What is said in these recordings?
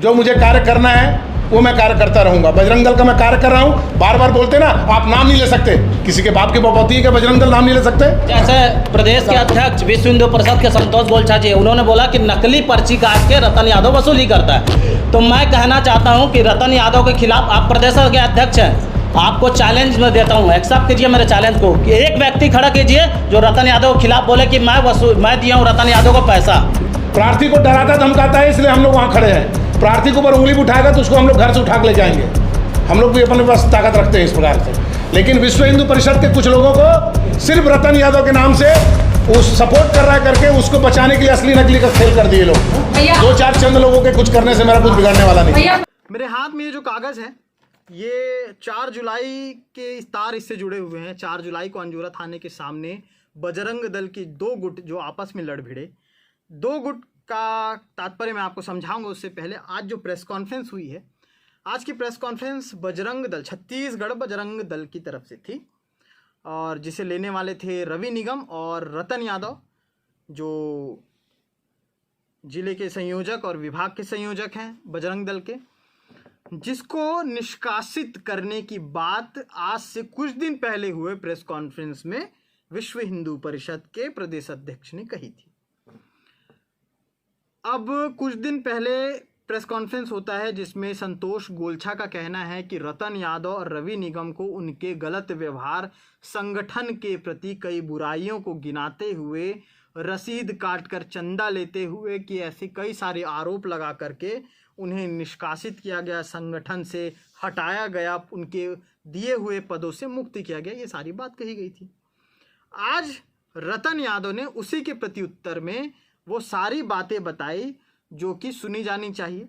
जो मुझे कार्य करना है वो मैं कार्य करता रहूंगा। बजरंग दल का मैं कार्य कर रहा हूँ। बार बार बोलते ना, आप नाम नहीं ले सकते, किसी के बाप की बपौती है कि बजरंग दल नाम नहीं ले सकते। जैसे प्रदेश के अध्यक्ष विश्व हिंदू परिषद के संतोष गोलछा जी, उन्होंने बोला कि नकली पर्ची काट के रतन यादव वसूली करता है। तो मैं कहना चाहता हूं कि रतन यादव के खिलाफ, आप प्रदेश के अध्यक्ष हैं, आपको चैलेंज में देता हूं, एक्सेप्ट कीजिए मेरे चैलेंज को कि एक व्यक्ति खड़ा कीजिए जो रतन यादव के खिलाफ बोले कि मैं दिया हूं रतन यादव को पैसा। प्रार्थी को डराता धमकाता है, इसलिए हम लोग वहाँ खड़े हैं। प्रार्थी को ऊपर उंगली भी उठाएगा तो उसको हम लोग घर से उठा के ले जाएंगे। हम लोग भी अपने पास ताकत रखते हैं इस प्रकार से। लेकिन विश्व हिंदू परिषद के कुछ लोगों को सिर्फ रतन यादव के नाम से वो सपोर्ट कर रहा है करके उसको बचाने के लिए असली नकली का खेल कर दिए लोग। दो चार चंद लोगों के कुछ करने से मेरा कुछ बिगाड़ने वाला नहीं। मेरे हाथ में ये जो कागज है, ये 4 जुलाई के तार इससे जुड़े हुए हैं। 4 जुलाई को अंजोरा थाने के सामने बजरंग दल की 2 गुट जो आपस में लड़ भिड़े, 2 गुट का तात्पर्य मैं आपको समझाऊंगा। उससे पहले आज जो प्रेस कॉन्फ्रेंस हुई है, आज की प्रेस कॉन्फ्रेंस बजरंग दल, छत्तीसगढ़ बजरंग दल की तरफ से थी, और जिसे लेने वाले थे रवि निगम और रतन यादव, जो जिले के संयोजक और विभाग के संयोजक हैं बजरंग दल के, जिसको निष्कासित करने की बात आज से कुछ दिन पहले हुए प्रेस कॉन्फ्रेंस में विश्व हिंदू परिषद के प्रदेश अध्यक्ष ने कही थी। अब कुछ दिन पहले प्रेस कॉन्फ्रेंस होता है जिसमें संतोष गोलछा का कहना है कि रतन यादव और रवि निगम को उनके गलत व्यवहार, संगठन के प्रति कई बुराइयों को गिनाते हुए, रसीद काटकर चंदा लेते हुए, कि ऐसे कई सारे आरोप लगा करके उन्हें निष्कासित किया गया, संगठन से हटाया गया, उनके दिए हुए पदों से मुक्ति किया गया। ये सारी बात कही गई थी। आज रतन यादव ने उसी के प्रत्युत्तर में वो सारी बातें बताई जो कि सुनी जानी चाहिए,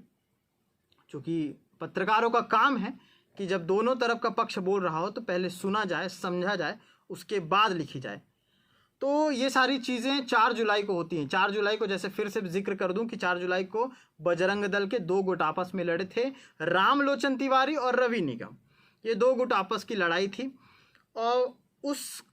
क्योंकि पत्रकारों का काम है कि जब दोनों तरफ का पक्ष बोल रहा हो तो पहले सुना जाए, समझा जाए, उसके बाद लिखी जाए। तो ये सारी चीज़ें 4 जुलाई को होती हैं। 4 जुलाई को, जैसे फिर से जिक्र कर दूं कि 4 जुलाई को बजरंग दल के 2 गुट आपस में लड़े थे, रामलोचन तिवारी और रवि निगम। ये 2 गुट आपस की लड़ाई थी, और उस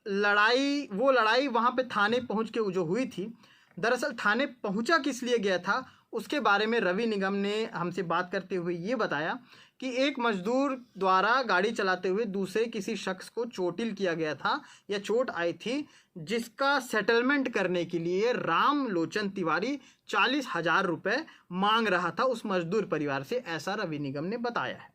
लड़ाई, वो लड़ाई वहाँ पे थाने पहुँच के जो हुई थी, दरअसल थाने पहुंचा किस लिए गया था उसके बारे में रवि निगम ने हमसे बात करते हुए ये बताया कि एक मजदूर द्वारा गाड़ी चलाते हुए दूसरे किसी शख्स को चोटिल किया गया था या चोट आई थी, जिसका सेटलमेंट करने के लिए रामलोचन तिवारी 40,000 रुपये मांग रहा था उस मजदूर परिवार से। ऐसा रवि निगम ने बताया है।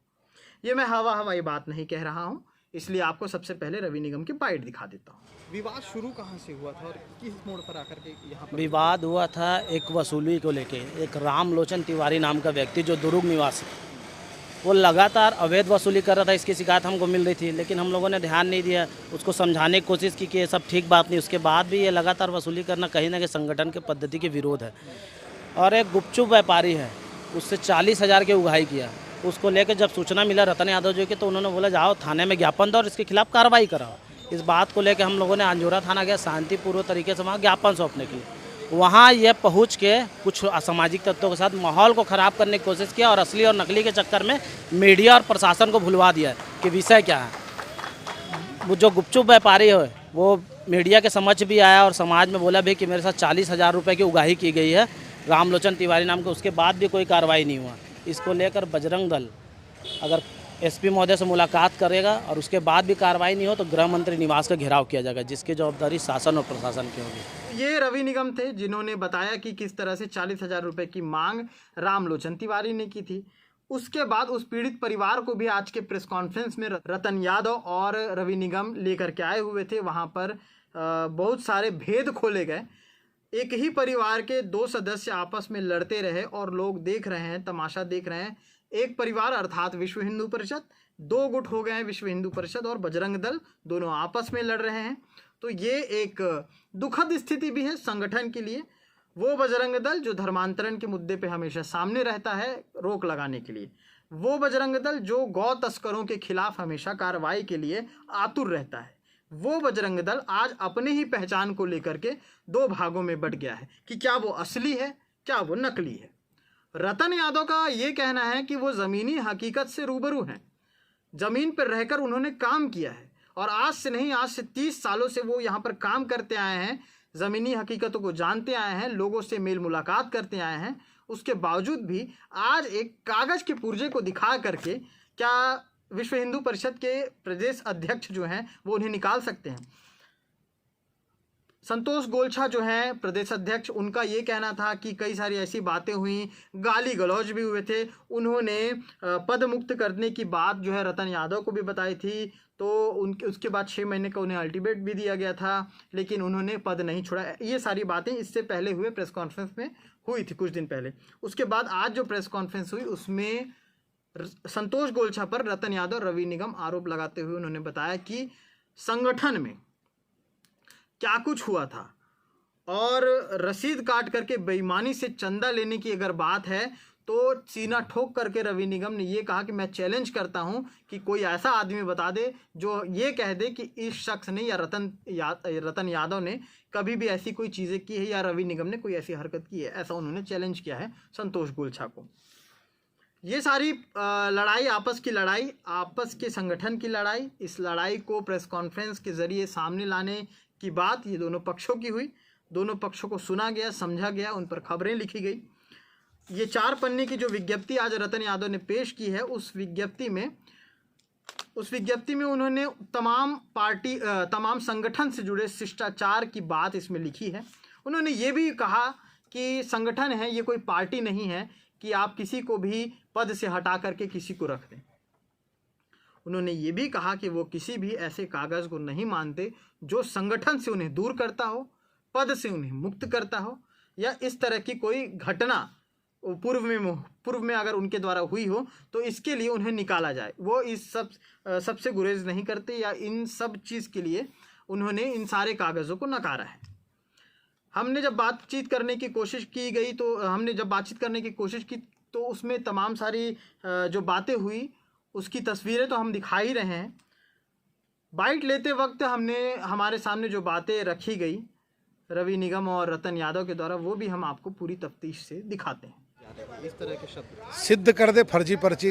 ये मैं हवाई बात नहीं कह रहा हूँ, इसलिए आपको सबसे पहले रवि निगम की बाइट दिखा देता हूँ। विवाद शुरू कहाँ से हुआ था और किस मोड़ पर आकर के यहाँ पर विवाद हुआ था? एक वसूली को लेके, एक रामलोचन तिवारी नाम का व्यक्ति जो दुर्ग निवासी, वो लगातार अवैध वसूली कर रहा था। इसकी शिकायत हमको मिल रही थी, लेकिन हम लोगों ने ध्यान नहीं दिया, उसको समझाने की कोशिश की कि ये सब ठीक बात नहीं। उसके बाद भी ये लगातार वसूली करना कहीं ना कहीं संगठन के पद्धति के विरोध है। और एक गुपचुप व्यापारी है, उससे 40,000 की उगाही किया। उसको लेकर जब सूचना मिला रतन यादव जी की, तो उन्होंने बोला जाओ थाने में ज्ञापन दो और इसके खिलाफ कार्रवाई कराओ। इस बात को लेकर हम लोगों ने अंजोरा थाना गया, शांतिपूर्वक तरीके से वहाँ ज्ञापन सौंपने के लिए। वहाँ ये पहुँच के कुछ असामाजिक तत्वों के साथ माहौल को ख़राब करने की कोशिश किया, और असली और नकली के चक्कर में मीडिया और प्रशासन को भुलवा दिया कि विषय क्या है। वो जो गुपचुप व्यापारी है वो मीडिया के समक्ष भी आया और समाज में बोला भी कि मेरे साथ 40,000 रुपये की उगाही की गई है रामलोचन तिवारी नाम के। उसके बाद भी कोई कार्रवाई नहीं हुआ। इसको लेकर बजरंग दल अगर एसपी महोदय से मुलाकात करेगा और उसके बाद भी कार्रवाई नहीं हो तो गृह मंत्री निवास का घेराव किया जाएगा, जिसकी जवाबदारी शासन और प्रशासन की होगी। ये रवि निगम थे जिन्होंने बताया कि किस तरह से 40,000 रुपये की मांग रामलोचन तिवारी ने की थी। उसके बाद उस पीड़ित परिवार को भी आज के प्रेस कॉन्फ्रेंस में रतन यादव और रवि निगम लेकर के आए हुए थे। वहाँ पर बहुत सारे भेद खोले गए। एक ही परिवार के 2 सदस्य आपस में लड़ते रहे और लोग देख रहे हैं, तमाशा देख रहे हैं। एक परिवार अर्थात विश्व हिंदू परिषद, 2 गुट हो गए हैं, विश्व हिंदू परिषद और बजरंग दल, दोनों आपस में लड़ रहे हैं। तो ये एक दुखद स्थिति भी है संगठन के लिए। वो बजरंग दल जो धर्मांतरण के मुद्दे पे हमेशा सामने रहता है रोक लगाने के लिए, वो बजरंग दल जो गौ तस्करों के खिलाफ हमेशा कार्रवाई के लिए आतुर रहता है, वो बजरंग दल आज अपने ही पहचान को लेकर के 2 भागों में बट गया है कि क्या वो असली है, क्या वो नकली है। रतन यादव का ये कहना है कि वो ज़मीनी हकीकत से रूबरू हैं, ज़मीन पर रहकर उन्होंने काम किया है, और आज से नहीं, आज से 30 सालों से वो यहाँ पर काम करते आए हैं, ज़मीनी हकीकतों को जानते आए हैं, लोगों से मेल मुलाकात करते आए हैं, उसके बावजूद भी आज एक कागज के पुर्जे को दिखा करके क्या विश्व हिंदू परिषद के प्रदेश अध्यक्ष जो हैं वो उन्हें निकाल सकते हैं? संतोष गोलछा जो हैं प्रदेश अध्यक्ष, उनका ये कहना था कि कई सारी ऐसी बातें हुई, गाली गलौज भी हुए थे। उन्होंने पद मुक्त करने की बात जो है रतन यादव को भी बताई थी, तो उनके उसके बाद 6 महीने का उन्हें अल्टीमेट भी दिया गया था, लेकिन उन्होंने पद नहीं छोड़ा। ये सारी बातें इससे पहले हुए प्रेस कॉन्फ्रेंस में हुई थी कुछ दिन पहले। उसके बाद आज जो प्रेस कॉन्फ्रेंस हुई उसमें संतोष गोलछा पर रतन यादव, रवि निगम आरोप लगाते हुए उन्होंने बताया कि संगठन में क्या कुछ हुआ था और रसीद काट करके बेईमानी से चंदा लेने की अगर बात है तो सीना ठोक करके रवि निगम ने ये कहा कि मैं चैलेंज करता हूं कि कोई ऐसा आदमी बता दे जो ये कह दे कि इस शख्स ने या रतन यादव ने कभी भी ऐसी कोई चीज़ें की है या रवि निगम ने कोई ऐसी हरकत की है। ऐसा उन्होंने चैलेंज किया है संतोष गोलछा को। ये सारी लड़ाई, आपस की लड़ाई, आपस के संगठन की लड़ाई, इस लड़ाई को प्रेस कॉन्फ्रेंस के ज़रिए सामने लाने की बात ये दोनों पक्षों की हुई। दोनों पक्षों को सुना गया, समझा गया, उन पर खबरें लिखी गई। ये 4 पन्ने की जो विज्ञप्ति आज रतन यादव ने पेश की है, उस विज्ञप्ति में उन्होंने तमाम संगठन से जुड़े शिष्टाचार की बात इसमें लिखी है। उन्होंने ये भी कहा कि संगठन है, ये कोई पार्टी नहीं है कि आप किसी को भी पद से हटा करके किसी को रख दें। उन्होंने ये भी कहा कि वो किसी भी ऐसे कागज़ को नहीं मानते जो संगठन से उन्हें दूर करता हो, पद से उन्हें मुक्त करता हो, या इस तरह की कोई घटना पूर्व में अगर उनके द्वारा हुई हो तो इसके लिए उन्हें निकाला जाए। वो इस सबसे गुरेज नहीं करते या इन सब चीज़ के लिए उन्होंने इन सारे कागज़ों को नकारा है। हमने जब बातचीत करने की कोशिश की तो उसमें तमाम सारी जो बातें हुई उसकी तस्वीरें तो हम दिखा ही रहे हैं। बाइट लेते वक्त हमारे सामने जो बातें रखी गई रवि निगम और रतन यादव के द्वारा, वो भी हम आपको पूरी तफ्तीश से दिखाते हैं। इस तरह के शब्द सिद्ध कर दे फर्जी पर्ची,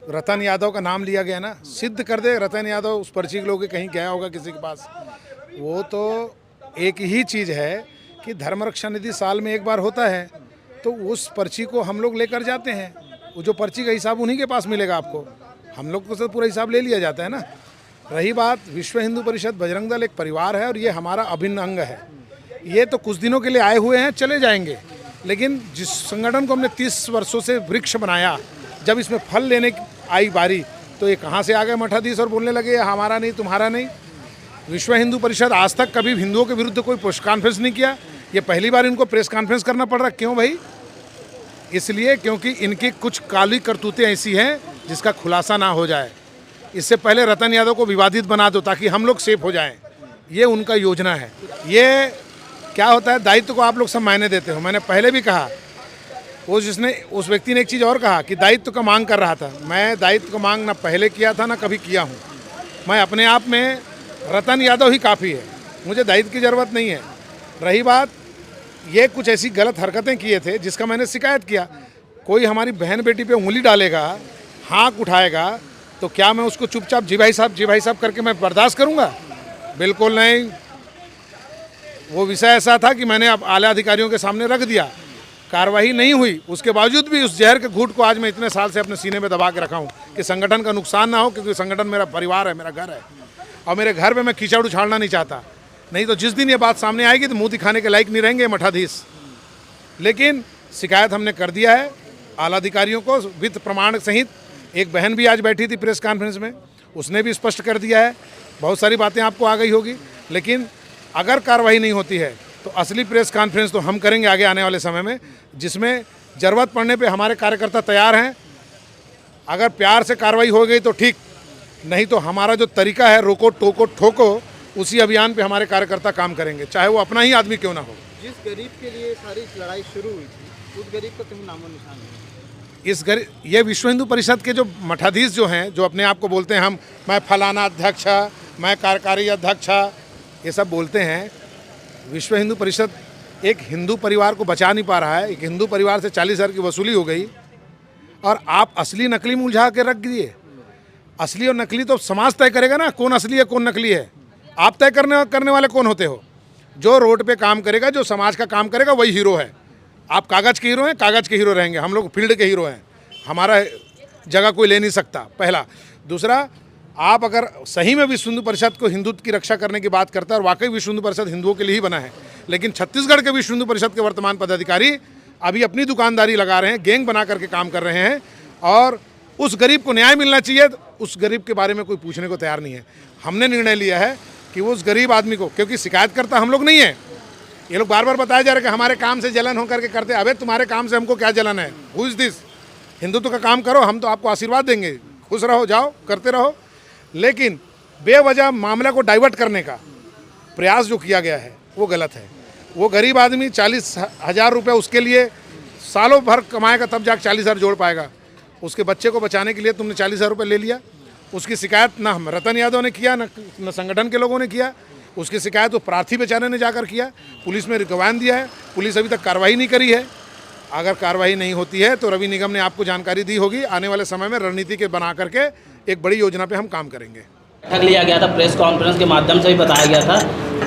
रतन यादव का नाम लिया गया ना, सिद्ध कर दे रतन यादव उस पर्ची के लोग कहीं गया होगा किसी के पास। वो तो एक ही चीज़ है कि धर्म रक्षा निधि साल में एक बार होता है, तो उस पर्ची को हम लोग लेकर जाते हैं। वो जो पर्ची का हिसाब उन्हीं के पास मिलेगा आपको, हम लोग को तो पूरा हिसाब ले लिया जाता है ना। रही बात विश्व हिंदू परिषद बजरंग दल एक परिवार है और ये हमारा अभिन्न अंग है। ये तो कुछ दिनों के लिए आए हुए हैं, चले जाएंगे, लेकिन जिस संगठन को हमने 30 वर्षों से वृक्ष बनाया, जब इसमें फल लेने की आई बारी तो ये कहाँ से आ गए मठाधीश और बोलने लगे हमारा नहीं तुम्हारा नहीं। विश्व हिंदू परिषद आज तक कभी हिंदुओं के विरुद्ध कोई प्रेस कॉन्फ्रेंस नहीं किया, ये पहली बार इनको प्रेस कॉन्फ्रेंस करना पड़ रहा। क्यों भाई? इसलिए क्योंकि इनकी कुछ काली करतूतें ऐसी हैं जिसका खुलासा ना हो जाए। इससे पहले रतन यादव को विवादित बना दो ताकि हम लोग सेफ हो जाएं, ये उनका योजना है। ये क्या होता है, दायित्व को आप लोग सब मायने देते हो। मैंने पहले भी कहा, उस व्यक्ति ने एक चीज़ और कहा कि दायित्व का मांग कर रहा था। मैं दायित्व का मांग ना पहले किया था ना कभी किया हूँ। मैं अपने आप में रतन यादव ही काफ़ी है, मुझे दायित्व की ज़रूरत नहीं है। रही बात, ये कुछ ऐसी गलत हरकतें किए थे जिसका मैंने शिकायत किया। कोई हमारी बहन बेटी पे उंगली डालेगा, हाँक उठाएगा, तो क्या मैं उसको चुपचाप जी भाई साहब करके मैं बर्दाश्त करूँगा? बिल्कुल नहीं। वो विषय ऐसा था कि मैंने अब आला अधिकारियों के सामने रख दिया, कार्रवाई नहीं हुई। उसके बावजूद भी उस जहर के घूंट को आज मैं इतने साल से अपने सीने में दबा के रखा हूँ कि संगठन का नुकसान ना हो, क्योंकि संगठन मेरा परिवार है, मेरा घर है, और मेरे घर में मैं कीचड़ उछालना नहीं चाहता। नहीं तो जिस दिन ये बात सामने आएगी तो मुंह दिखाने के लायक नहीं रहेंगे मठाधीश। लेकिन शिकायत हमने कर दिया है आला अधिकारियों को वित्त प्रमाण सहित। एक बहन भी आज बैठी थी प्रेस कॉन्फ्रेंस में, उसने भी स्पष्ट कर दिया है। बहुत सारी बातें आपको आ गई होगी, लेकिन अगर कार्रवाई नहीं होती है तो असली प्रेस कॉन्फ्रेंस तो हम करेंगे आगे आने वाले समय में, जिसमें ज़रूरत पड़ने पे हमारे कार्यकर्ता तैयार हैं। अगर प्यार से कार्रवाई हो गई तो ठीक, नहीं तो हमारा जो तरीका है रोको टोको ठोको, उसी अभियान पे हमारे कार्यकर्ता काम करेंगे, चाहे वो अपना ही आदमी क्यों ना हो। जिस गरीब के लिए सारी लड़ाई शुरू हुई थी, उस गरीब का कहीं नामो निशान नहीं। ये विश्व हिंदू परिषद के जो मठाधीश जो हैं, जो अपने आप को बोलते हैं मैं फलाना अध्यक्ष, मैं कार्यकारी अध्यक्ष, ये सब बोलते हैं। विश्व हिंदू परिषद एक हिंदू परिवार को बचा नहीं पा रहा है। एक हिंदू परिवार से 40,000 की वसूली हो गई और आप असली नकली में उलझा के रख दिए। असली और नकली तो समाज तय करेगा ना, कौन असली है कौन नकली है। आप तय करने वाले कौन होते हो? जो रोड पे काम करेगा, जो समाज का काम करेगा, वही हीरो है। आप कागज़ के हीरो हैं, कागज़ के हीरो रहेंगे, हम लोग फील्ड के हीरो हैं, हमारा जगह कोई ले नहीं सकता, पहला। दूसरा, आप अगर सही में विश्व हिंदू परिषद को हिंदुत्व की रक्षा करने की बात करता है, और वाकई विश्व हिंदू परिषद हिंदुओं के लिए ही बना है, लेकिन छत्तीसगढ़ के विश्व हिंदू परिषद के वर्तमान पदाधिकारी अभी अपनी दुकानदारी लगा रहे हैं, गैंग बना करके काम कर रहे हैं, और उस गरीब को न्याय मिलना चाहिए, उस गरीब के बारे में कोई पूछने को तैयार नहीं है। हमने निर्णय लिया है कि वो उस गरीब आदमी को, क्योंकि शिकायत करता हम लोग नहीं है, ये लोग बार बार बताया जा रहा है कि हमारे काम से जलन हो करके करते। अबे तुम्हारे काम से हमको क्या जलन है? Who is this? हिंदुत्व का काम करो, हम तो आपको आशीर्वाद देंगे, खुश रहो, जाओ, करते रहो। लेकिन बेवजह मामला को डाइवर्ट करने का प्रयास जो किया गया है वो गलत है। वो गरीब आदमी 40,000 रुपये उसके लिए सालों भर कमाएगा, तब जाकर 40,000 जोड़ पाएगा। उसके बच्चे को बचाने के लिए तुमने 40,000 रुपये ले लिया। उसकी शिकायत ना हम रतन यादव ने किया, न संगठन के लोगों ने किया, उसकी शिकायत वो प्रार्थी बेचारे ने जाकर किया। पुलिस में रिकवायन दिया है, पुलिस अभी तक कार्रवाई नहीं करी है। अगर कार्रवाई नहीं होती है तो रवि निगम ने आपको जानकारी दी होगी, आने वाले समय में रणनीति के बना करके एक बड़ी योजना पे हम काम करेंगे। बैठक लिया गया था, प्रेस कॉन्फ्रेंस के माध्यम से भी बताया गया था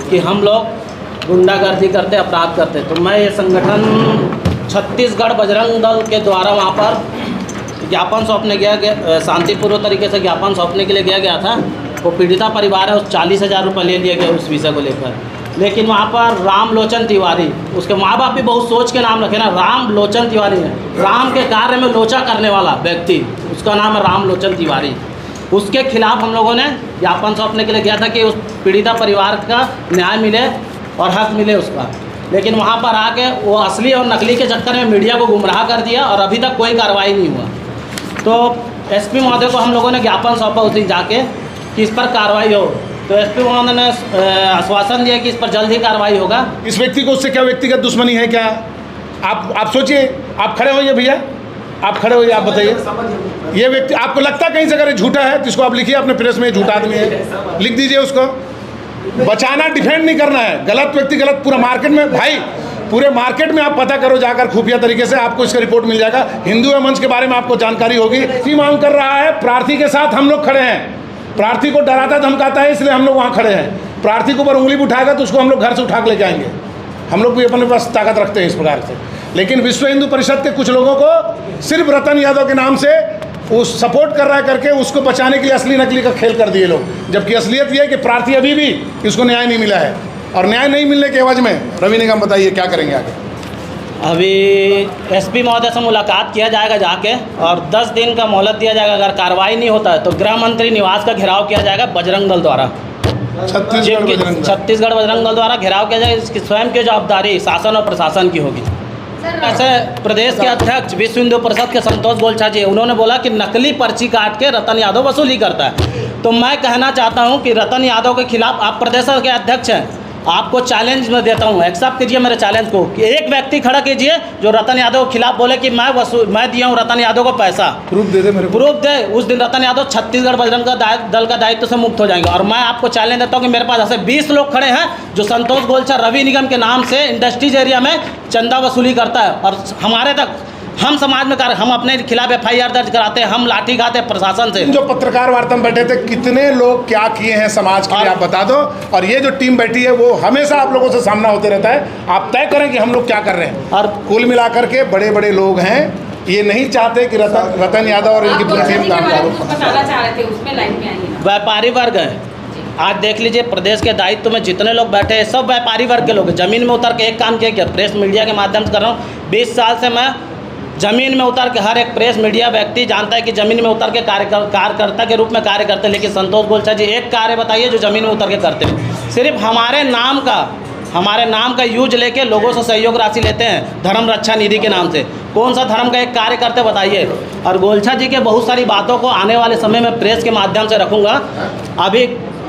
कि हम लोग गुंडागर्दी करते, अपराध करते। तो मैं ये संगठन छत्तीसगढ़ बजरंग दल के द्वारा वहाँ पर ज्ञापन सौंपने गया, शांतिपूर्व तरीके से ज्ञापन सौंपने के लिए गया था। वो पीड़िता परिवार है, उस 40,000 रुपये ले लिया गया उस विषय को लेकर। लेकिन वहाँ पर राम लोचन तिवारी, उसके माँ बाप भी बहुत सोच के नाम रखे ना, राम लोचन तिवारी है, राम के कार्य में लोचा करने वाला व्यक्ति, उसका नाम है राम लोचन तिवारी। उसके खिलाफ हम लोगों ने ज्ञापन सौंपने के लिए गया था कि उस पीड़िता परिवार का न्याय मिले और हक मिले उसका। लेकिन वहाँ पर आके वो असली और नकली के चक्कर में मीडिया को गुमराह कर दिया और अभी तक कोई कार्रवाई नहीं हुआ। तो एसपी महोदय को हम लोगों ने ज्ञापन सौंपा उस दिन जाके कि इस पर कार्रवाई हो। तो एसपी महोदय ने आश्वासन दिया कि इस पर जल्द ही कार्रवाई होगा। इस व्यक्ति को उससे क्या व्यक्तिगत दुश्मनी है क्या? आप सोचिए, आप खड़े होइए भैया, आप खड़े होइए, आप बताइए। ये व्यक्ति आपको लगता कहीं से अगर ये झूठा है तो इसको आप लिखिए अपने प्रेस में, झूठा आदमी है, लिख दीजिए उसको। बचाना, डिफेंड नहीं करना है। गलत व्यक्ति गलत, पूरा मार्केट में भाई, पूरे मार्केट में आप पता करो जाकर खुफिया तरीके से, आपको इसका रिपोर्ट मिल जाएगा। हिंदू मंच के बारे में आपको जानकारी होगी। की मांग कर रहा है, प्रार्थी के साथ हम लोग खड़े हैं। प्रार्थी को डराता धमकाता है, इसलिए हम लोग वहाँ खड़े हैं। प्रार्थी के ऊपर उंगली भी उठाएगा तो उसको हम लोग घर से उठा के लेके आएंगे। हम लोग भी अपने पास ताकत रखते हैं इस प्रकार से। लेकिन विश्व हिंदू परिषद के कुछ लोगों को सिर्फ रतन यादव के नाम से वो सपोर्ट कर रहा है करके उसको बचाने के लिए असली नकली का खेल कर दिए लोग। जबकि असलियत ये है कि प्रार्थी अभी भी इसको न्याय नहीं मिला है, और न्याय नहीं मिलने के एवज में रवि निगम बताइए क्या करेंगे आगे? अभी एसपी महोदय से मुलाकात किया जाएगा जाके, और 10 दिन का मोहलत दिया जाएगा। अगर कार्रवाई नहीं होता है तो गृह मंत्री निवास का घेराव किया जाएगा बजरंग दल द्वारा, छत्तीसगढ़ बजरंग दल द्वारा घेराव किया जाएगा। इसकी स्वयं की जवाबदारी शासन और प्रशासन की होगी। ऐसे प्रदेश के अध्यक्ष विश्व हिंदू परिषद के संतोष गोलछा जी, उन्होंने बोला कि नकली पर्ची काट के रतन यादव वसूली करता है। तो मैं कहना चाहता हूं कि रतन यादव के खिलाफ, आप प्रदेश के अध्यक्ष हैं, आपको चैलेंज में देता हूं, एक्सेप्ट कीजिए मेरे चैलेंज को कि एक व्यक्ति खड़ा कीजिए जो रतन यादव के खिलाफ बोले कि मैं दिया हूं रतन यादव को पैसा। प्रूफ दे दे मेरे को। प्रूफ दे। उस दिन रतन यादव छत्तीसगढ़ बजरंग दल का दायित्व से मुक्त हो जाएंगे। और मैं आपको चैलेंज देता हूं कि मेरे पास ऐसे 20 लोग खड़े हैं जो संतोष गोलछा रवि निगम के नाम से इंडस्ट्रीज एरिया में चंदा वसूली करता है, और हमारे तक हम समाज में हम अपने खिलाफ FIR दर्ज कराते हैं, हम लाठी खाते हैं प्रशासन से। जो पत्रकार वार्ता में बैठे थे, कितने लोग क्या किए हैं समाज के लिए आप बता दो। और ये जो टीम बैठी है वो हमेशा आप लोगों से सामना होते रहता है। आप तय करें कि हम लोग क्या कर रहे हैं। और कुल मिलाकर के बड़े बड़े लोग हैं, ये नहीं चाहते कि रतन यादव और इनकी पूरी टीम काम करे। व्यापारी वर्ग है, आज देख लीजिए प्रदेश के दायित्व में जितने लोग बैठे हैं सब व्यापारी वर्ग के लोग हैं। जमीन में उतर के एक काम किया, प्रेस मीडिया के माध्यम से कर रहा हूँ। 20 साल से मैं जमीन में उतर के, हर एक प्रेस मीडिया व्यक्ति जानता है कि जमीन में उतर के कार्यकर्ता के रूप में कार्य करते हैं। लेकिन संतोष गोलछा जी एक कार्य बताइए जो जमीन में उतर के करते हैं। सिर्फ हमारे नाम का यूज लेके लोगों से सहयोग राशि लेते हैं धर्म रक्षा निधि के नाम से। कौन सा धर्म का एक कार्य करते बताइए। और गोलछा जी के बहुत सारी बातों को आने वाले समय में प्रेस के माध्यम से रखूँगा।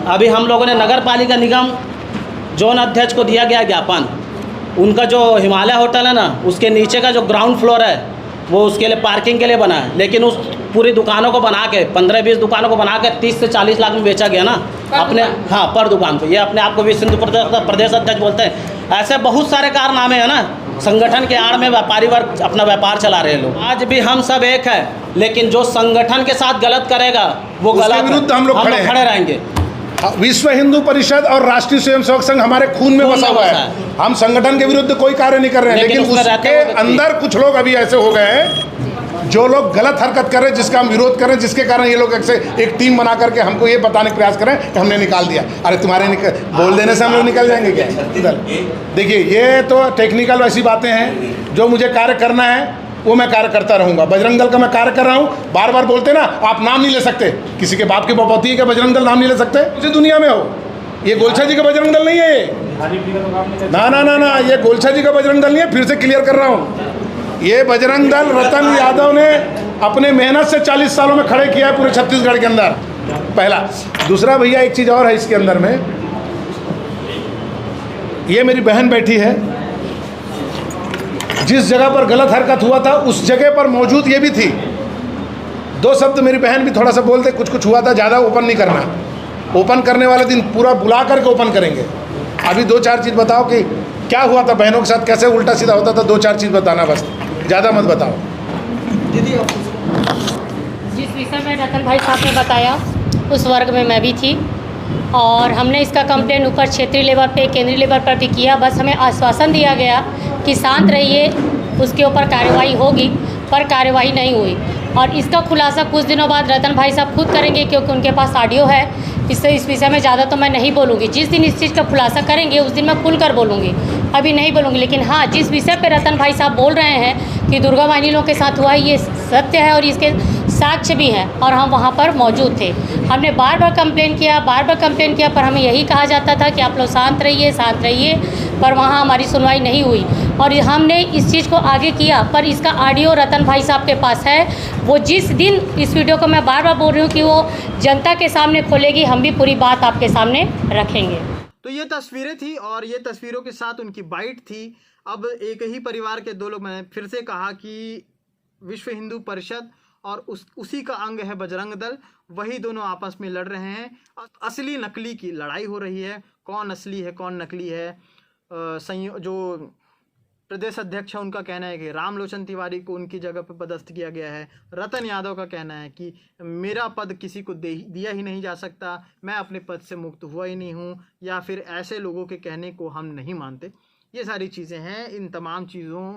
अभी हम लोगों ने नगर पालिका निगम जोन अध्यक्ष को दिया गया ज्ञापन। उनका जो हिमालय होटल है ना, उसके नीचे का जो ग्राउंड फ्लोर है वो उसके लिए पार्किंग के लिए बना है। लेकिन उस पूरी दुकानों को बना के 15-20 दुकानों को बना के 30 से 40 लाख में बेचा गया ना अपने, हाँ, पर दुकान को। ये अपने आप को विश्व हिंदू प्रदेश अध्यक्ष बोलते हैं। ऐसे बहुत सारे कारनामे हैं ना, संगठन के आड़ में व्यापारी वर्ग अपना व्यापार चला रहे हैं लोग। आज भी हम सब एक है, लेकिन जो संगठन के साथ गलत करेगा वो गलत, विरुद्ध हम लोग खड़े रहेंगे। विश्व हिंदू परिषद और राष्ट्रीय स्वयंसेवक संघ हमारे खून में बसा हुआ है। हम संगठन के विरुद्ध कोई कार्य नहीं कर रहे हैं, लेकिन उसके अंदर कुछ लोग अभी ऐसे हो गए हैं जो लोग गलत हरकत कर रहे हैं, जिसका हम विरोध कर रहे हैं, जिसके कारण ये लोग एक टीम बना करके हमको ये बताने का प्रयास करें कि हमने निकाल दिया। अरे तुम्हारे बोल देने से हम लोग निकल जाएंगे क्या? इधर देखिए, ये तो टेक्निकल वैसी बातें हैं। जो मुझे कार्य करना है वो मैं कार्य करता रहूँगा। बजरंग दल का मैं कार्य कर रहा हूँ। बार बार बोलते ना, आप नाम नहीं ले सकते, किसी के बाप की बपौती है कि बजरंग दल नाम नहीं ले सकते? उसी दुनिया में हो, ये गोलछा जी का बजरंग दल नहीं है ये। ना ना ना ना, ये गोलछा जी का बजरंग दल नहीं है। फिर से क्लियर कर रहा हूँ, ये बजरंग दल रतन यादव ने अपने मेहनत से 40 सालों में खड़े किया है पूरे छत्तीसगढ़ के अंदर। पहला। दूसरा भैया, एक चीज़ और है इसके अंदर में, ये मेरी बहन बैठी है, जिस जगह पर गलत हरकत हुआ था उस जगह पर मौजूद ये भी थी। 2 शब्द मेरी बहन भी थोड़ा सा बोलते, कुछ हुआ था, ज़्यादा ओपन नहीं करना। ओपन करने वाले दिन पूरा बुला करके ओपन करेंगे। अभी 2-4 चीज़ बताओ कि क्या हुआ था बहनों के साथ, कैसे उल्टा सीधा होता था। 2-4 चीज़ बताना बस, ज़्यादा मत बताओ। दीदी, जिस विषय में रतन भाई साहब ने बताया उस वर्ग में मैं भी थी, और हमने इसका कंप्लेंट ऊपर क्षेत्रीय लेवल पे, केंद्रीय लेवल पर भी किया। बस हमें आश्वासन दिया गया कि शांत रहिए, उसके ऊपर कार्रवाई होगी, पर कार्रवाई नहीं हुई। और इसका खुलासा कुछ दिनों बाद रतन भाई साहब खुद करेंगे, क्योंकि उनके पास ऑडियो है। इससे इस विषय में ज़्यादा तो मैं नहीं बोलूँगी। जिस दिन इस चीज़ का खुलासा करेंगे उस दिन मैं खुलकर बोलूँगी, अभी नहीं बोलूँगी। लेकिन हाँ, जिस विषय पे रतन भाई साहब बोल रहे हैं कि दुर्गा वाहिनी लोगों के साथ हुआ है, ये सत्य है और इसके साक्ष्य भी हैं, और हम वहाँ पर मौजूद थे। हमने बार बार कंप्लेन किया, पर हमें यही कहा जाता था कि आप लोग शांत रहिए, पर वहाँ हमारी सुनवाई नहीं हुई। और हमने इस चीज़ को आगे किया, पर इसका ऑडियो रतन भाई साहब के पास है। वो जिस दिन इस वीडियो को मैं बार बार बोल रही हूँ कि वो जनता के सामने खोलेगी, हम भी पूरी बात आपके सामने रखेंगे। तो ये तस्वीरें थी, और ये तस्वीरों के साथ उनकी बाइट थी। अब एक ही परिवार के 2 लोग, मैंने फिर से कहा कि विश्व हिंदू परिषद और उसी का अंग है बजरंग दल, वही दोनों आपस में लड़ रहे हैं। असली नकली की लड़ाई हो रही है, कौन असली है कौन नकली है। जो प्रदेश अध्यक्ष है उनका कहना है कि रामलोचन तिवारी को उनकी जगह पर पदस्थ किया गया है। रतन यादव का कहना है कि मेरा पद किसी को दिया ही नहीं जा सकता, मैं अपने पद से मुक्त हुआ ही नहीं हूँ, या फिर ऐसे लोगों के कहने को हम नहीं मानते। ये सारी चीज़ें हैं। इन तमाम चीज़ों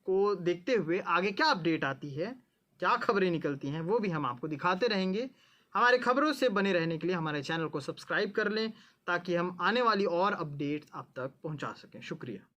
को देखते हुए आगे क्या अपडेट आती है, क्या खबरें निकलती हैं, वो भी हम आपको दिखाते रहेंगे। हमारे खबरों से बने रहने के लिए हमारे चैनल को सब्सक्राइब कर लें, ताकि हम आने वाली और अपडेट्स आप तक पहुंचा सकें। शुक्रिया।